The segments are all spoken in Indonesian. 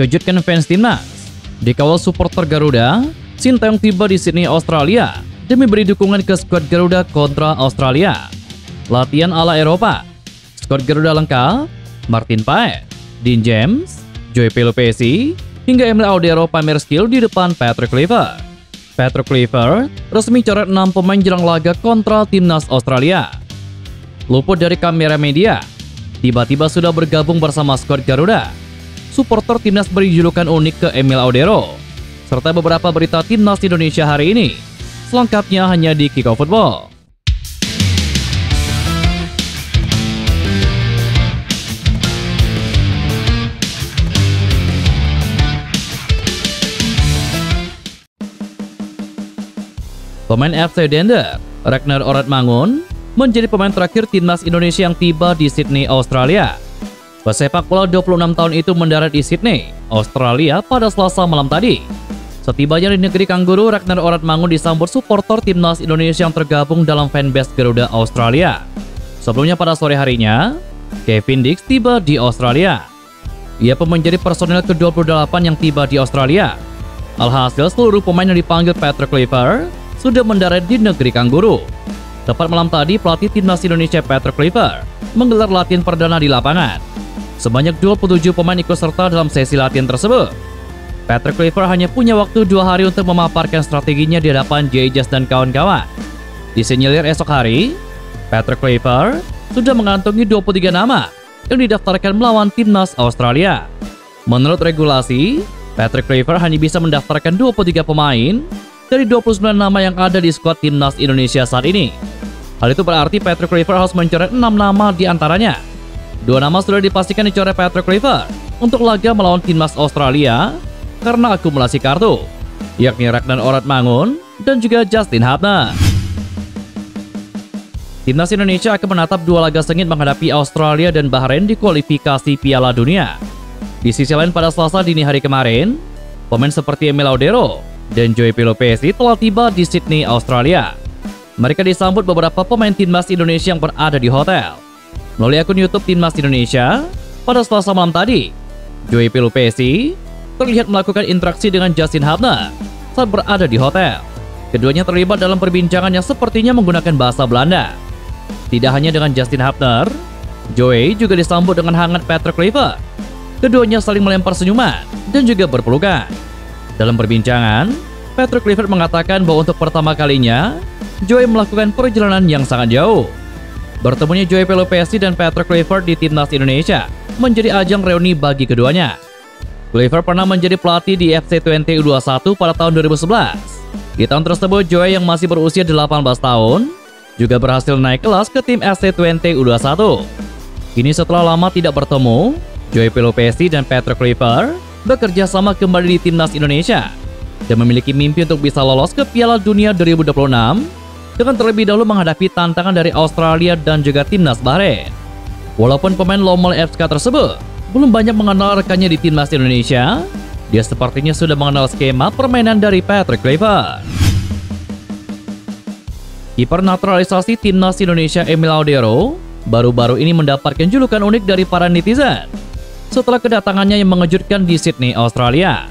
Kejutkan fans timnas. Dikawal supporter Garuda, Sintayong tiba di Sydney, Australia demi beri dukungan ke skuad Garuda kontra Australia. Latihan ala Eropa. Skuad Garuda lengkap, Martin Paes, Dean James, Joey Pelupessy, hingga Emil Audero pamer skill di depan Patrick Kluivert. Patrick Kluivert resmi coret 6 pemain jelang laga kontra timnas Australia. Luput dari kamera media, tiba-tiba sudah bergabung bersama skuad Garuda. Supporter timnas beri julukan unik ke Emil Audero, serta beberapa berita timnas Indonesia hari ini. Selengkapnya hanya di Kickoff Football. Pemain FC Dender, Ragnar Oratmangun, menjadi pemain terakhir timnas Indonesia yang tiba di Sydney, Australia. Pesepak bola 26 tahun itu mendarat di Sydney, Australia pada Selasa malam tadi. Setibanya di negeri Kanguru, Ragnar Oratmangun disambut supporter timnas Indonesia yang tergabung dalam fanbase Garuda Australia. Sebelumnya pada sore harinya, Kevin Dix tiba di Australia. Ia pun menjadi personel ke-28 yang tiba di Australia. Alhasil seluruh pemain yang dipanggil Patrick Kluivert sudah mendarat di negeri Kanguru. Tepat malam tadi, pelatih timnas Indonesia Patrick Kluivert menggelar latihan perdana di lapangan. Sebanyak 27 pemain ikut serta dalam sesi latihan tersebut. Patrick Kluivert hanya punya waktu 2 hari untuk memaparkan strateginya di hadapan J.J. dan kawan-kawan. Disinyalir esok hari, Patrick Kluivert sudah mengantongi 23 nama yang didaftarkan melawan timnas Australia. Menurut regulasi, Patrick Kluivert hanya bisa mendaftarkan 23 pemain dari 29 nama yang ada di skuad timnas Indonesia saat ini. Hal itu berarti Patrick Kluivert harus mencoret 6 nama di antaranya. 2 nama sudah dipastikan dicoret Patrick Kluivert untuk laga melawan timnas Australia karena akumulasi kartu, yakni Ragnar Oratmangun dan juga Justin Hubner. Timnas Indonesia akan menatap 2 laga sengit menghadapi Australia dan Bahrain di kualifikasi Piala Dunia. Di sisi lain, pada Selasa dini hari kemarin, pemain seperti Emil Audero dan Joey Pelupessy telah tiba di Sydney, Australia. Mereka disambut beberapa pemain timnas Indonesia yang berada di hotel. Melalui akun YouTube Timnas Indonesia, pada Selasa malam tadi, Joey Pelupessy terlihat melakukan interaksi dengan Justin Hubner saat berada di hotel. Keduanya terlibat dalam perbincangan yang sepertinya menggunakan bahasa Belanda. Tidak hanya dengan Justin Hubner, Joey juga disambut dengan hangat Patrick Kluivert. Keduanya saling melempar senyuman dan juga berpelukan. Dalam perbincangan, Patrick Kluivert mengatakan bahwa untuk pertama kalinya, Joey melakukan perjalanan yang sangat jauh. Bertemunya Joey Pelupessy dan Patrick Kluivert di timnas Indonesia menjadi ajang reuni bagi keduanya. Kluivert pernah menjadi pelatih di FC20 U21 pada tahun 2011. Di tahun tersebut, Joey yang masih berusia 18 tahun juga berhasil naik kelas ke tim FC20 U21. Kini setelah lama tidak bertemu, Joey Pelupessy dan Patrick Kluivert bekerja sama kembali di timnas Indonesia dan memiliki mimpi untuk bisa lolos ke Piala Dunia 2026 dengan terlebih dahulu menghadapi tantangan dari Australia dan juga timnas Bahrain. Walaupun pemain Lommel FK tersebut belum banyak mengenal rekannya di timnas Indonesia, dia sepertinya sudah mengenal skema permainan dari Patrick Kluivert. Kiper naturalisasi timnas Indonesia Emil Audero baru-baru ini mendapatkan julukan unik dari para netizen setelah kedatangannya yang mengejutkan di Sydney, Australia.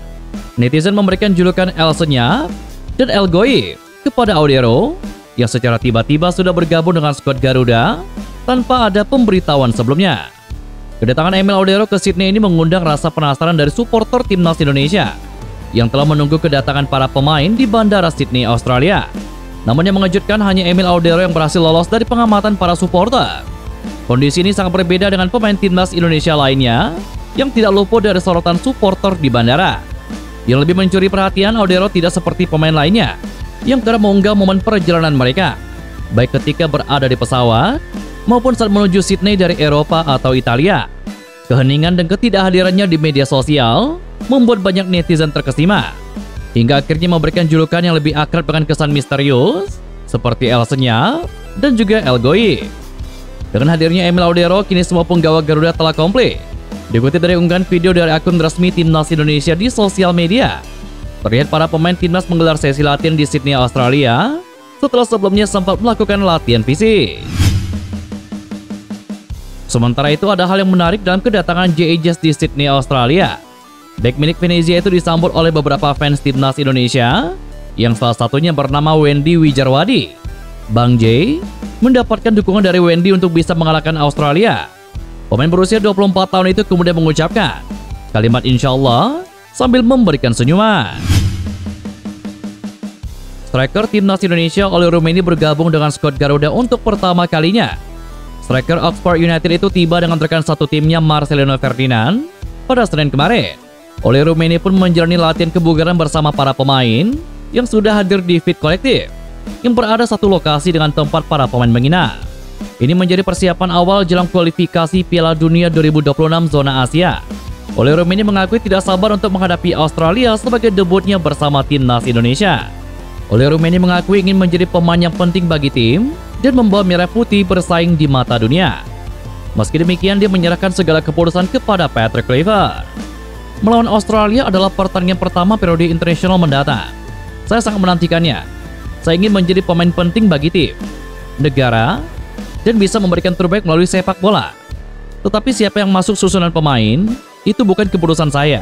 Netizen memberikan julukan El Senyap dan El Goib kepada Audero yang secara tiba-tiba sudah bergabung dengan skuad Garuda tanpa ada pemberitahuan sebelumnya. Kedatangan Emil Audero ke Sydney ini mengundang rasa penasaran dari supporter timnas Indonesia yang telah menunggu kedatangan para pemain di Bandara Sydney, Australia. Namun yang mengejutkan hanya Emil Audero yang berhasil lolos dari pengamatan para supporter. Kondisi ini sangat berbeda dengan pemain timnas Indonesia lainnya yang tidak luput dari sorotan supporter di bandara. Yang lebih mencuri perhatian, Audero tidak seperti pemain lainnya yang kerap mengunggah momen perjalanan mereka, baik ketika berada di pesawat maupun saat menuju Sydney dari Eropa atau Italia. Keheningan dan ketidakhadirannya di media sosial membuat banyak netizen terkesima, hingga akhirnya memberikan julukan yang lebih akrab dengan kesan misterius seperti El Senyap dan juga El Goib. Dengan hadirnya Emil Audero, kini semua penggawa Garuda telah komplit Dikutip dari unggahan video dari akun resmi Timnas Indonesia di sosial media, terlihat para pemain Timnas menggelar sesi latihan di Sydney, Australia, setelah sebelumnya sempat melakukan latihan fisik. Sementara itu, ada hal yang menarik dalam kedatangan J.A. di Sydney, Australia. Bek milik Venezia itu disambut oleh beberapa fans Timnas Indonesia, yang salah satunya bernama Wendy Wijarwadi. Bang J mendapatkan dukungan dari Wendy untuk bisa mengalahkan Australia. Pemain berusia 24 tahun itu kemudian mengucapkan kalimat insya Allah sambil memberikan senyuman. Striker Timnas Indonesia Oli Rumeni bergabung dengan skuad Garuda untuk pertama kalinya. Striker Oxford United itu tiba dengan rekan satu timnya Marcelino Ferdinand pada Senin kemarin. Oli Rumeni pun menjalani latihan kebugaran bersama para pemain yang sudah hadir di Fit Kolektif yang berada satu lokasi dengan tempat para pemain menginap. Ini menjadi persiapan awal jelang kualifikasi Piala Dunia 2026 zona Asia. Oli Rumeni mengakui tidak sabar untuk menghadapi Australia sebagai debutnya bersama Timnas Indonesia. Oli Rumeni mengakui ingin menjadi pemain yang penting bagi tim dan membawa merah putih bersaing di mata dunia. Meski demikian, dia menyerahkan segala keputusan kepada Patrick Kluivert. Melawan Australia adalah pertandingan pertama periode internasional mendatang. Saya sangat menantikannya. Saya ingin menjadi pemain penting bagi tim, negara, dan bisa memberikan terbaik melalui sepak bola. Tetapi siapa yang masuk susunan pemain, itu bukan keputusan saya.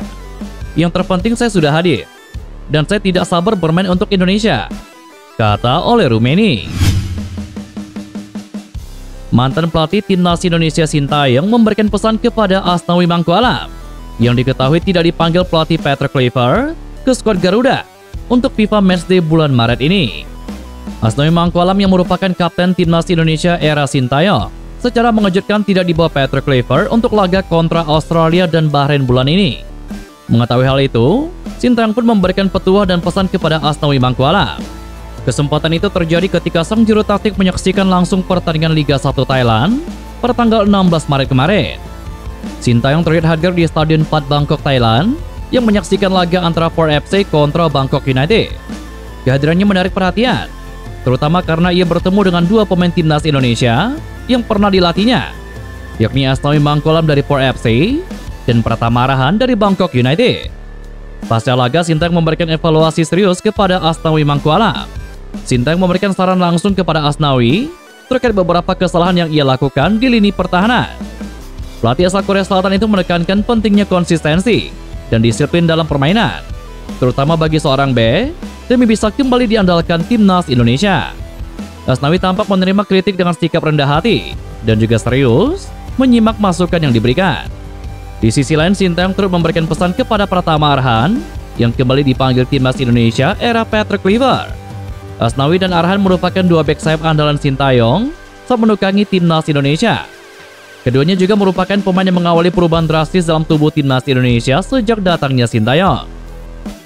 Yang terpenting saya sudah hadir, dan saya tidak sabar bermain untuk Indonesia, kata Oli Rumeni. Mantan pelatih Timnas Indonesia Sintayong memberikan pesan kepada Asnawi Mangkualam, yang diketahui tidak dipanggil pelatih Patrick Kluivert ke skuad Garuda untuk FIFA Matchday bulan Maret ini. Asnawi Mangkualam yang merupakan kapten Timnas Indonesia era Sintayong secara mengejutkan tidak dibawa Patrick Kluivert untuk laga kontra Australia dan Bahrain bulan ini. Mengetahui hal itu, Sintayong pun memberikan petuah dan pesan kepada Asnawi Mangkualam. Kesempatan itu terjadi ketika sang juru taktik menyaksikan langsung pertandingan Liga 1 Thailand pada tanggal 16 Maret kemarin. Sintayong terlihat hadir di Stadion Phat Bangkok, Thailand yang menyaksikan laga antara 4FC kontra Bangkok United. Kehadirannya menarik perhatian, terutama karena ia bertemu dengan dua pemain Timnas Indonesia yang pernah dilatihnya, yakni Asnawi Mangkualam dari 4FC dan Pratama Arahan dari Bangkok United. Pasca laga, Sintayong memberikan evaluasi serius kepada Asnawi Mangkualam. Sintayong memberikan saran langsung kepada Asnawi terkait beberapa kesalahan yang ia lakukan di lini pertahanan. Pelatih asal Korea Selatan itu menekankan pentingnya konsistensi dan disiplin dalam permainan, terutama bagi seorang bek, demi bisa kembali diandalkan Timnas Indonesia. Asnawi tampak menerima kritik dengan sikap rendah hati dan juga serius menyimak masukan yang diberikan. Di sisi lain, Sintayong turut memberikan pesan kepada Pratama Arhan yang kembali dipanggil Timnas Indonesia era Patrick Kluivert. Asnawi dan Arhan merupakan dua bek sayap andalan Sintayong saat menukangi Timnas Indonesia. Keduanya juga merupakan pemain yang mengawali perubahan drastis dalam tubuh Timnas Indonesia sejak datangnya Sintayong.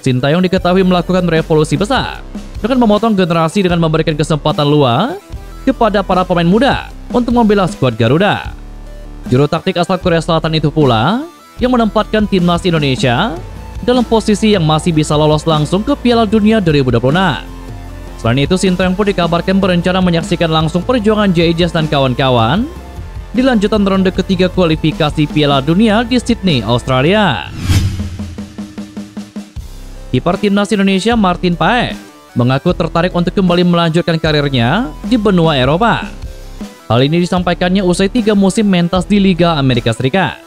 Sintayong diketahui melakukan revolusi besar dengan memotong generasi dengan memberikan kesempatan luas kepada para pemain muda untuk membela skuad Garuda. Juru taktik asal Korea Selatan itu pula yang menempatkan Timnas Indonesia dalam posisi yang masih bisa lolos langsung ke Piala Dunia 2026. Selain itu, Sintayong pun dikabarkan berencana menyaksikan langsung perjuangan J.A. dan kawan-kawan di lanjutan ronde ketiga kualifikasi Piala Dunia di Sydney, Australia. Kiper Timnas Indonesia Martin Paes mengaku tertarik untuk kembali melanjutkan karirnya di benua Eropa. Hal ini disampaikannya usai 3 musim mentas di Liga Amerika Serikat.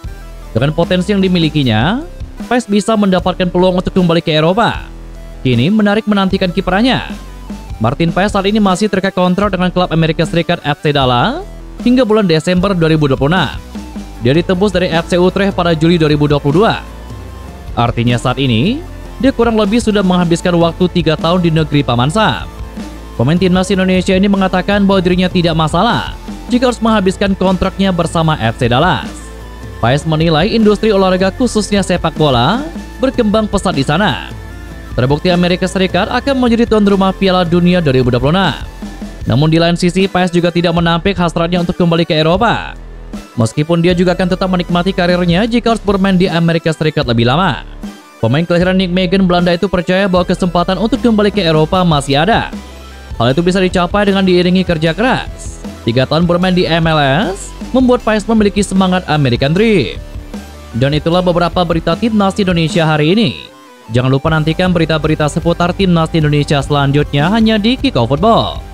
Dengan potensi yang dimilikinya, Paes bisa mendapatkan peluang untuk kembali ke Eropa. Kini menarik menantikan kiprahnya. Martin Paes saat ini masih terikat kontrak dengan klub Amerika Serikat FC Dallas hingga bulan Desember 2026. Dia ditebus dari FC Utrecht pada Juli 2022. Artinya saat ini, dia kurang lebih sudah menghabiskan waktu 3 tahun di negeri Paman Sam. Pemain Timnas Indonesia ini mengatakan bahwa dirinya tidak masalah jika harus menghabiskan kontraknya bersama FC Dallas. Paes menilai industri olahraga khususnya sepak bola berkembang pesat di sana. Terbukti Amerika Serikat akan menjadi tuan rumah Piala Dunia 2026. Namun di lain sisi, Paes juga tidak menampik hasratnya untuk kembali ke Eropa. Meskipun dia juga akan tetap menikmati karirnya jika harus bermain di Amerika Serikat lebih lama. Pemain kelahiran Nijmegen, Belanda itu percaya bahwa kesempatan untuk kembali ke Eropa masih ada. Hal itu bisa dicapai dengan diiringi kerja keras. 3 tahun bermain di MLS membuat Paes memiliki semangat American Dream. Dan itulah beberapa berita Timnas Indonesia hari ini. Jangan lupa nantikan berita-berita seputar Timnas Indonesia selanjutnya hanya di Kickoff Football.